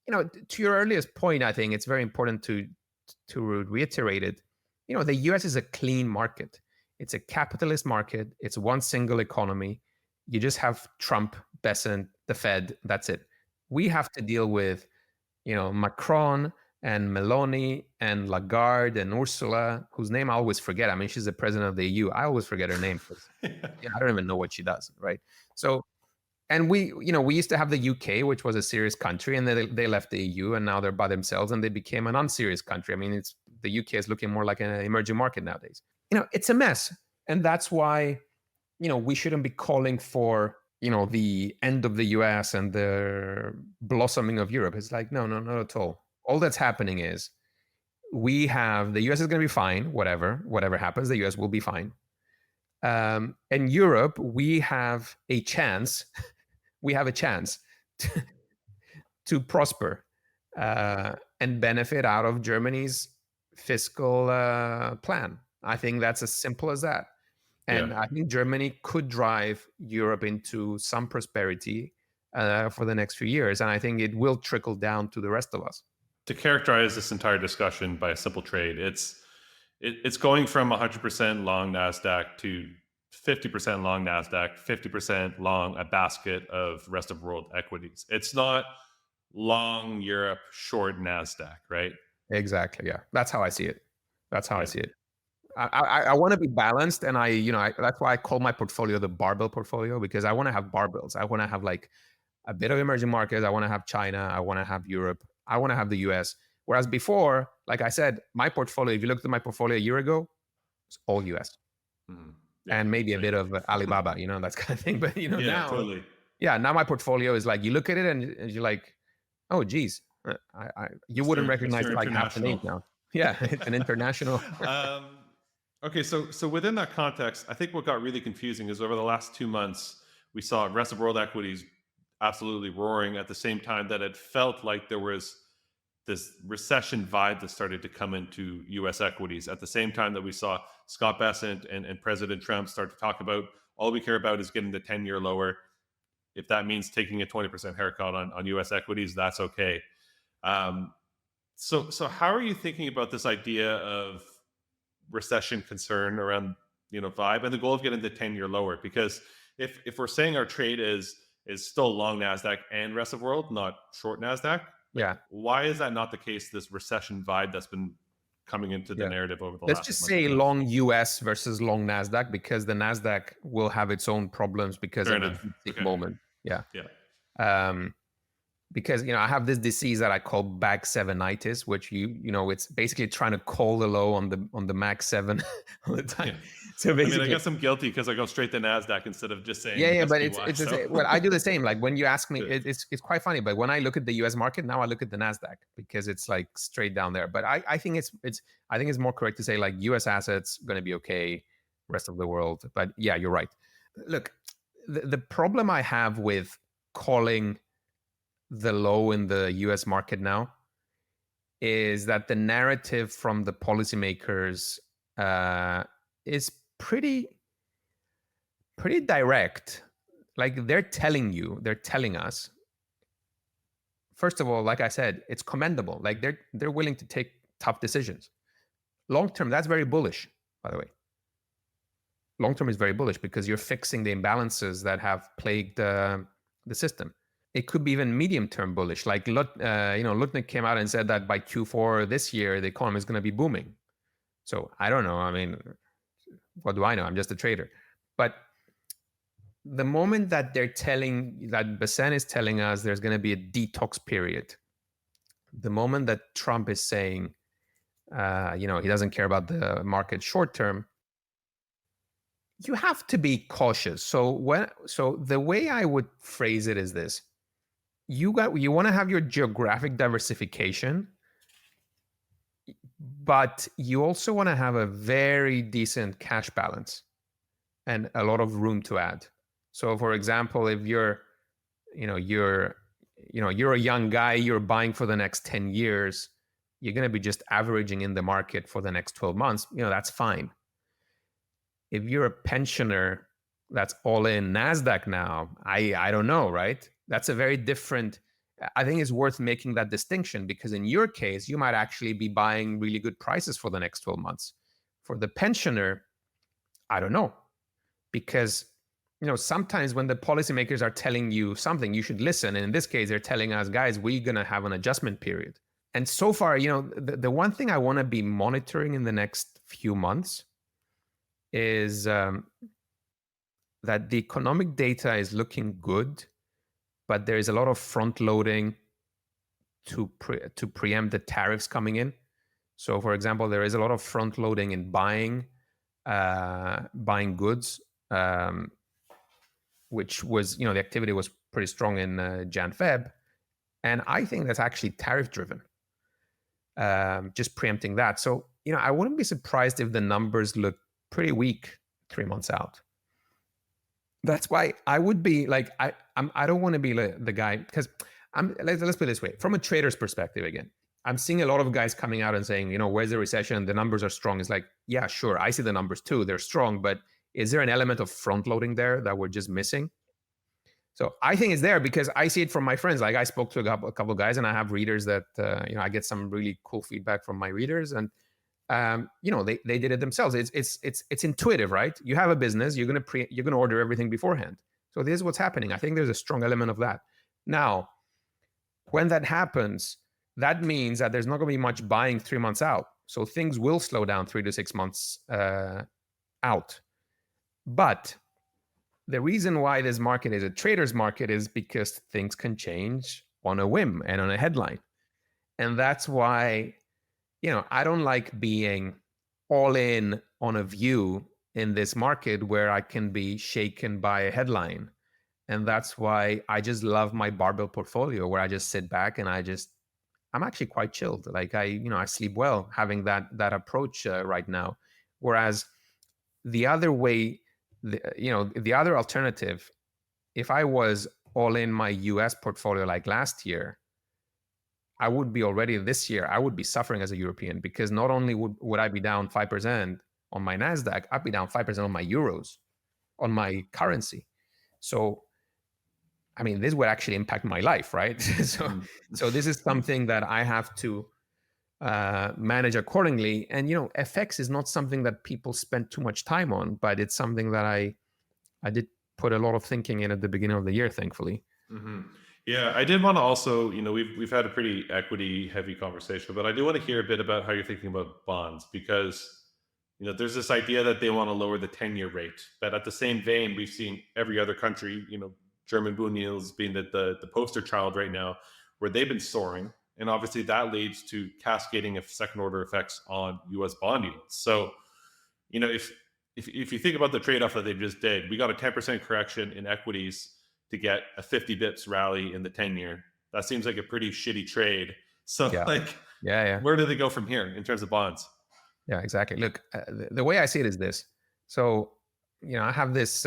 [SPEAKER 2] to your earliest point, I think it's very important to reiterate it. The US is a clean market. It's a capitalist market. It's one single economy. You just have Trump, Besant, the Fed. That's it. We have to deal with, Macron and Meloni and Lagarde and Ursula, whose name I always forget. I mean, she's the president of the EU. I always forget her name. I don't even know what she does, right? So, and we used to have the UK, which was a serious country, and they left the EU, and now they're by themselves, and they became an unserious country. I mean, the UK is looking more like an emerging market nowadays. It's a mess, and that's why we shouldn't be calling for the end of the US and the blossoming of Europe. It's like no, not at all. All that's happening is the US is going to be fine. Whatever happens, the US will be fine. And Europe, we have a chance. We have a chance to prosper and benefit out of Germany's fiscal plan. I think that's as simple as that. And I think Germany could drive Europe into some prosperity for the next few years. And I think it will trickle down to the rest of us.
[SPEAKER 1] To characterize this entire discussion by a simple trade, it's going from 100% long NASDAQ to 50% long NASDAQ, 50% long a basket of rest of world equities. It's not long Europe, short NASDAQ, right?
[SPEAKER 2] Exactly. Yeah. That's how I see it. I see it. I want to be balanced, and that's why I call my portfolio the barbell portfolio, because I want to have barbells. I want to have like a bit of emerging markets. I want to have China. I want to have Europe. I want to have the US. Whereas before, like I said, my portfolio, if you looked at my portfolio a year ago, it's all US.
[SPEAKER 1] Mhm. Yeah,
[SPEAKER 2] and maybe a
[SPEAKER 1] same.
[SPEAKER 2] bit of Alibaba, that kind of thing. But
[SPEAKER 1] Yeah,
[SPEAKER 2] now,
[SPEAKER 1] totally.
[SPEAKER 2] yeah, now my portfolio is like, you look at it and you're like, oh, geez, you wouldn't recognize
[SPEAKER 1] Mr.
[SPEAKER 2] like half the names
[SPEAKER 1] International.
[SPEAKER 2] now. Yeah, it's an international.
[SPEAKER 1] um, okay, so within that context, I think what got really confusing is over the last 2 months, we saw rest of world equities absolutely roaring at the same time that it felt like there was this recession vibe that started to come into US equities at the same time that we saw Scott Bessent and President Trump start to talk about all we care about is getting the 10-year lower. If that means taking a 20% haircut on US equities, that's okay. Um, so how are you thinking about this idea of recession concern around vibe and the goal of getting the 10-year lower? Because if we're saying our trade is still long Nasdaq and rest of world, not short Nasdaq, like
[SPEAKER 2] Yeah,
[SPEAKER 1] why is that not the case? This recession vibe that's been coming into the
[SPEAKER 2] yeah.
[SPEAKER 1] narrative over the
[SPEAKER 2] Let's
[SPEAKER 1] last
[SPEAKER 2] just
[SPEAKER 1] month and
[SPEAKER 2] say
[SPEAKER 1] a half.
[SPEAKER 2] long US versus long Nasdaq, because the Nasdaq will have its own problems because
[SPEAKER 1] Fair
[SPEAKER 2] of the
[SPEAKER 1] enough.
[SPEAKER 2] DeepSeek
[SPEAKER 1] Okay.
[SPEAKER 2] moment. Yeah.
[SPEAKER 1] Yeah.
[SPEAKER 2] Um, because I have this disease that I call bag sevenitis, which it's basically trying to call the low on the mag seven all the time.
[SPEAKER 1] Yeah.
[SPEAKER 2] So
[SPEAKER 1] I mean, I
[SPEAKER 2] basically,
[SPEAKER 1] guess I'm guilty because I go straight to Nasdaq instead of just
[SPEAKER 2] yeah,
[SPEAKER 1] saying
[SPEAKER 2] yeah, but
[SPEAKER 1] SPY. So
[SPEAKER 2] well, I do the same. Like when you ask me,
[SPEAKER 1] good.
[SPEAKER 2] it's quite funny. But when I look at the U.S. market now, I look at the Nasdaq because it's like straight down there. But I think I think it's more correct to say like U.S. assets going to be okay, rest of the world. But yeah, you're right. Look, the problem I have with calling the low in the US market now is that the narrative from the policymakers is pretty direct. Like they're telling us, first of all, like I said, it's commendable. Like they're willing to take tough decisions. Long term, that's very bullish, by the way. Long term is very bullish because you're fixing the imbalances that have plagued the system. It could be even medium term bullish. Like Lutnick came out and said that by Q4 this year, the economy is going to be booming. So I don't know. I mean, what do I know? I'm just a trader. But the moment that Bessent is telling us there's going to be a detox period, the moment that Trump is saying, he doesn't care about the market short term, you have to be cautious. So the way I would phrase it is this: you want to have your geographic diversification, but you also want to have a very decent cash balance and a lot of room to add. So for example, if you're a young guy, you're buying for the next 10 years, you're going to be just averaging in the market for the next 12 months, that's fine. If you're a pensioner that's all in Nasdaq now, I don't know, right? That's a very different. I think it's worth making that distinction because in your case, you might actually be buying really good prices for the next 12 months. For the pensioner, I don't know, because sometimes when the policymakers are telling you something, you should listen. And in this case, they're telling us, guys, we're going to have an adjustment period. And so far, the one thing I want to be monitoring in the next few months is that the economic data is looking good, but there is a lot of front loading to preempt the tariffs coming in. So, for example, there is a lot of front loading in buying goods, which was the activity was pretty strong in Jan Feb, and I think that's actually tariff driven. Just preempting that. So I wouldn't be surprised if the numbers look pretty weak 3 months out. That's why I would be like, I don't want to be the guy because let's put it this way. From a trader's perspective, again, I'm seeing a lot of guys coming out and saying, where's the recession? The numbers are strong. It's like, yeah, sure. I see the numbers too. They're strong, but is there an element of front loading there that we're just missing? So I think it's there because I see it from my friends. Like I spoke to a couple of guys and I have readers that, I get some really cool feedback from my readers and, they did it themselves. It's intuitive, right? You have a business, you're gonna order everything beforehand. So this is what's happening. I think there's a strong element of that. Now, when that happens, that means that there's not gonna be much buying 3 months out. So things will slow down 3 to 6 months out. But the reason why this market is a trader's market is because things can change on a whim and on a headline. And that's why I don't like being all in on a view in this market where I can be shaken by a headline. And that's why I just love my barbell portfolio, where I just sit back and I'm actually quite chilled. Like I sleep well having that approach right now. Whereas the other way, the other alternative, if I was all in my US portfolio like last year, I would be already this year, I would be suffering as a European, because not only would I be down 5% on my NASDAQ, I'd be down 5% on my euros, on my currency. So, I mean, this would actually impact my life, right? so,
[SPEAKER 1] Mhm.
[SPEAKER 2] so this is something that I have to manage accordingly. And, FX is not something that people spend too much time on, but it's something that I did put a lot of thinking in at the beginning of the year, thankfully.
[SPEAKER 1] Mhm. Yeah, I did want to also, we've had a pretty equity heavy conversation, but I do want to hear a bit about how you're thinking about bonds because there's this idea that they want to lower the 10-year rate, but at the same vein, we've seen every other country, German bond yields being the poster child right now, where they've been soaring, and obviously that leads to cascading of second order effects on U.S. bond yields. So if you think about the trade off that they just did, we got a 10% correction in equities to get a 50 bips rally in the 10-year. That seems like a pretty shitty trade. So,
[SPEAKER 2] Yeah.
[SPEAKER 1] like,
[SPEAKER 2] Yeah.
[SPEAKER 1] where do they go from here in terms of bonds?
[SPEAKER 2] Yeah, exactly. Look, the way I see it is this. So, I have this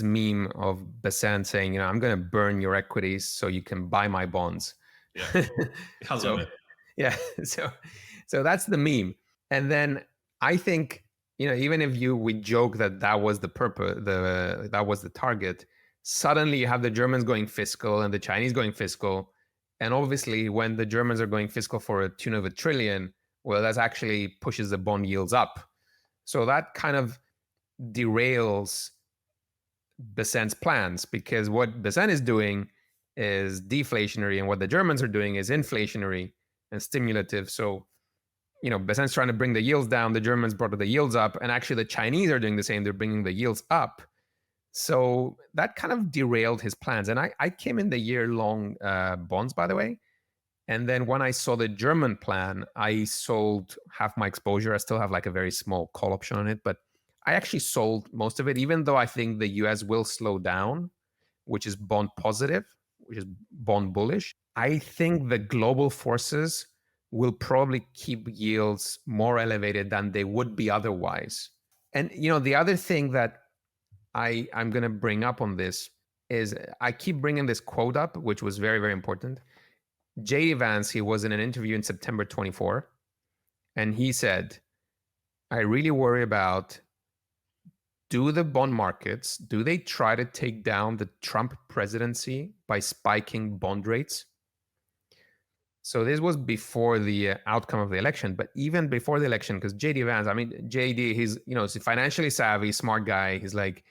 [SPEAKER 2] meme of Besant saying, I'm going to burn your equities so you can buy my bonds.
[SPEAKER 1] Yeah, I love
[SPEAKER 2] so,
[SPEAKER 1] it.
[SPEAKER 2] yeah, so that's the meme. And then I think, even if we joke that was the purpose, that was the target, suddenly you have the Germans going fiscal and the Chinese going fiscal. And obviously, when the Germans are going fiscal for a tune of $1 trillion, well, that actually pushes the bond yields up. So that kind of derails Besant's plans, because what Besant is doing is deflationary and what the Germans are doing is inflationary and stimulative. So, Besant's trying to bring the yields down. The Germans brought the yields up, and actually the Chinese are doing the same. They're bringing the yields up. So that kind of derailed his plans. And I came in the year long bonds, by the way. And then when I saw the German plan, I sold half my exposure. I still have like a very small call option on it, but I actually sold most of it, even though I think the US will slow down, which is bond positive, which is bond bullish. I think the global forces will probably keep yields more elevated than they would be otherwise. And the other thing that I'm going to bring up on this is I keep bringing this quote up, which was very, very important. J.D. Vance, he was in an interview in September 24, and he said, I really worry about, do the bond markets, do they try to take down the Trump presidency by spiking bond rates? So this was before the outcome of the election, but even before the election, because J.D. Vance, I mean, J.D., he's financially savvy, smart guy. He's like,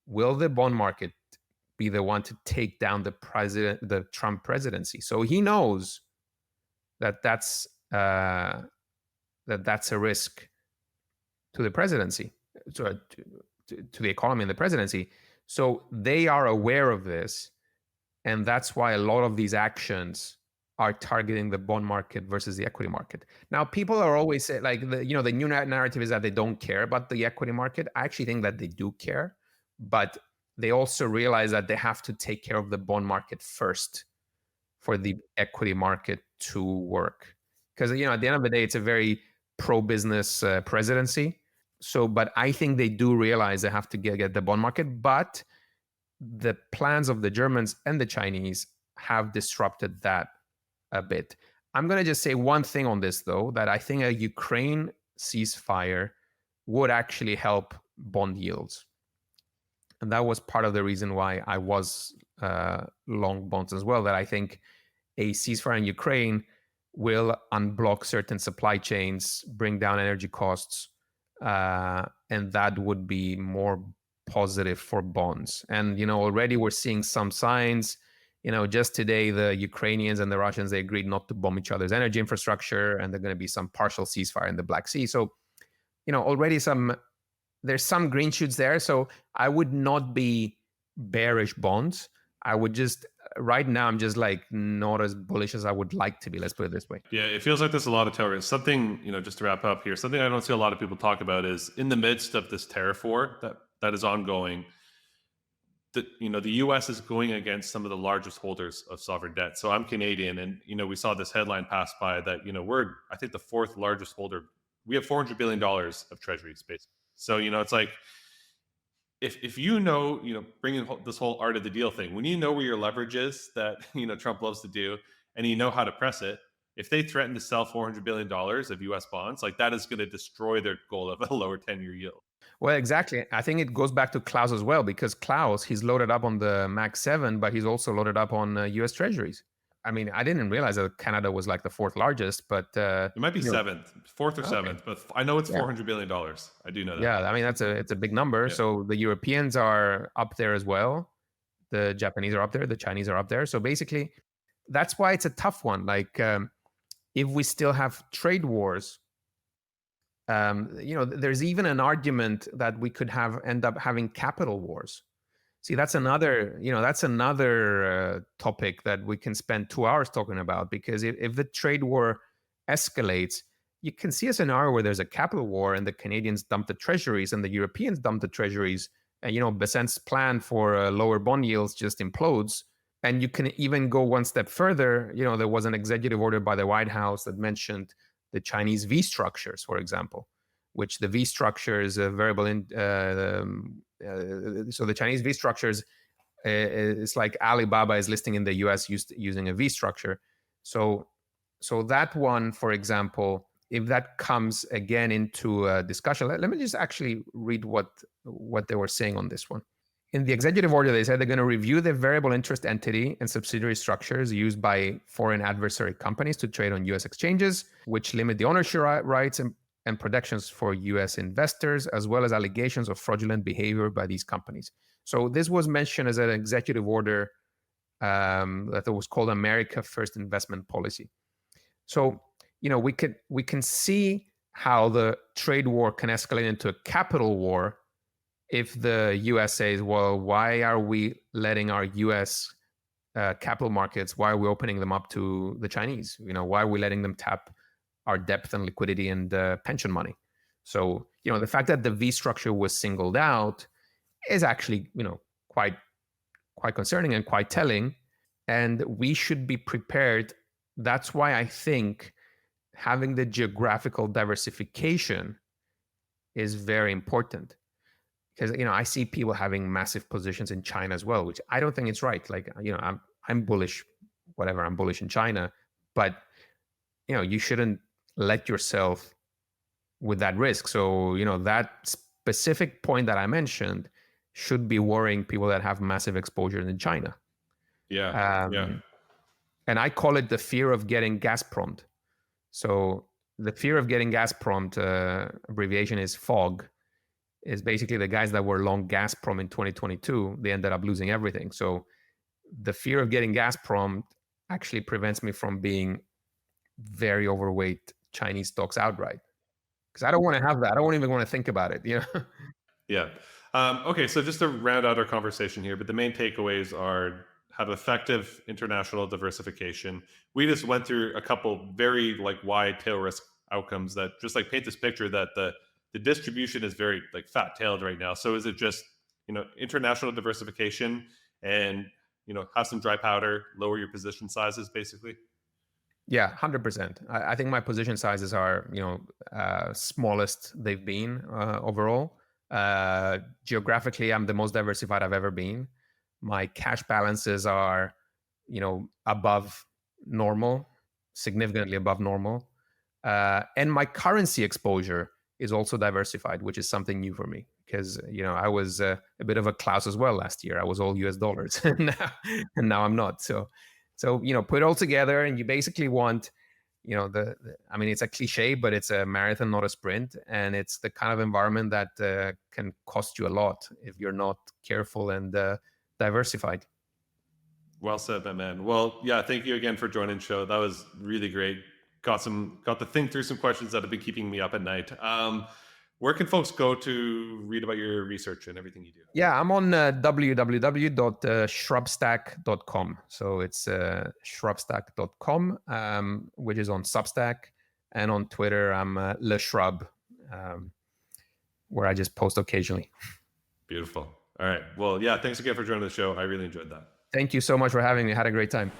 [SPEAKER 2] will the bond market be the one to take down the Trump presidency? So he knows that that's a risk to the presidency, to the economy and the presidency. So they are aware of this, and that's why a lot of these actions are targeting the bond market versus the equity market. Now, people are always say, like, the new narrative is that they don't care about the equity market. I actually think that they do care, but they also realize that they have to take care of the bond market first for the equity market to work. Because at the end of the day, it's a very pro-business presidency. So, but I think they do realize they have to get the bond market. But the plans of the Germans and the Chinese have disrupted that a bit. I'm going to just say one thing on this, though, that I think a Ukraine ceasefire would actually help bond yields. And that was part of the reason why I was long bonds as well, that I think a ceasefire in Ukraine will unblock certain supply chains, bring down energy costs, and that would be more positive for bonds. And already we're seeing some signs. Just today, the Ukrainians and the Russians, they agreed not to bomb each other's energy infrastructure, and there's going to be some partial ceasefire in the Black Sea. So, already there's some green shoots there. So I would not be bearish bonds. I would just right now I'm just like not as bullish as I would like to be. Let's put it this way.
[SPEAKER 1] Yeah, it feels like there's a lot of tail risk. Something, just to wrap up here, something I don't see a lot of people talk about is in the midst of this tariff war that is ongoing, the US is going against some of the largest holders of sovereign debt. So I'm Canadian, and we saw this headline pass by that we're, I think, the fourth largest holder. We have $400 billion of treasuries, basically. So it's like, if bringing this whole art of the deal thing, when you know where your leverage is, that Trump loves to do, and you know how to press it, if they threaten to sell $400 billion of US bonds, like, that is going to destroy their goal of a lower 10-year yield.
[SPEAKER 2] Well, exactly. I think it goes back to Klaus as well, because Klaus, he's loaded up on the Max 7, but he's also loaded up on US Treasuries. I mean, I didn't realize that Canada was like the fourth largest, but
[SPEAKER 1] It might be seventh, fourth or
[SPEAKER 2] okay.
[SPEAKER 1] seventh, but I know it's
[SPEAKER 2] Yeah.
[SPEAKER 1] $400 billion. I do know that.
[SPEAKER 2] Yeah, I mean it's a big number.
[SPEAKER 1] Yeah.
[SPEAKER 2] So the Europeans are up there as well. The Japanese are up there. The Chinese are up there. So basically, that's why it's a tough one. Like, if we still have trade wars, there's even an argument that we could end up having capital wars. See, that's another topic that we can spend 2 hours talking about, because if the trade war escalates, you can see a scenario where there's a capital war and the Canadians dump the treasuries and the Europeans dump the treasuries, and Besant's plan for lower bond yields just implodes. And you can even go one step further. There was an executive order by the White House that mentioned the Chinese V structures, for example, which the V structure is a variable in. So the Chinese V structures, it's like Alibaba is listing in the US using a V structure. So that one, for example, if that comes again into a discussion, let me just actually read what they were saying on this one. In the executive order, they said they're going to review the variable interest entity and subsidiary structures used by foreign adversary companies to trade on US exchanges, which limit the ownership rights and protections for US investors, as well as allegations of fraudulent behavior by these companies. So this was mentioned as an executive order that was called America First Investment Policy. So, we can see how the trade war can escalate into a capital war if the US says, well, why are we letting our US capital markets, why are we opening them up to the Chinese? Why are we letting them tap our depth and liquidity and pension money? So, the fact that the V structure was singled out is actually, quite concerning and quite telling. And we should be prepared. That's why I think having the geographical diversification is very important. Because I see people having massive positions in China as well, which I don't think it's right. Like, I'm bullish, whatever. I'm bullish in China, but you shouldn't let yourself with that risk. So that specific point that I mentioned should be worrying people that have massive exposure in China.
[SPEAKER 1] Yeah.
[SPEAKER 2] And I call it the fear of getting Gazprom. So the fear of getting Gazprom, abbreviation is FOG, is basically the guys that were long Gazprom in 2022, they ended up losing everything. So the fear of getting Gazprom actually prevents me from being very overweight Chinese stocks outright. Because I don't want to have that. I don't even want to think about it.
[SPEAKER 1] Yeah. Okay, so just to round out our conversation here, but the main takeaways are have effective international diversification. We just went through a couple very wide tail risk outcomes that just paint this picture that the distribution is very fat tailed right now. So is it just international diversification and have some dry powder, lower your position sizes, basically?
[SPEAKER 2] Yeah, 100%. I think my position sizes are smallest they've been overall. Geographically, I'm the most diversified I've ever been. My cash balances are above normal, significantly above normal, and my currency exposure is also diversified, which is something new for me, because I was a bit of a Klaus as well last year. I was all US dollars, and now I'm not. So put it all together, and you basically want I mean, it's a cliche, but it's a marathon, not a sprint, and it's the kind of environment that can cost you a lot if you're not careful and diversified.
[SPEAKER 1] Well said, my man. Well, yeah, thank you again for joining the show. That was really great. Got to think through some questions that have been keeping me up at night. Where can folks go to read about your research and everything you do?
[SPEAKER 2] Yeah, I'm on www.shrubstack.com. So it's shrubstack.com, which is on Substack. And on Twitter, I'm Le Shrub, where I just post occasionally.
[SPEAKER 1] Beautiful. All right. Well, yeah, thanks again for joining the show. I really enjoyed that.
[SPEAKER 2] Thank you so much for having me. I had a great time.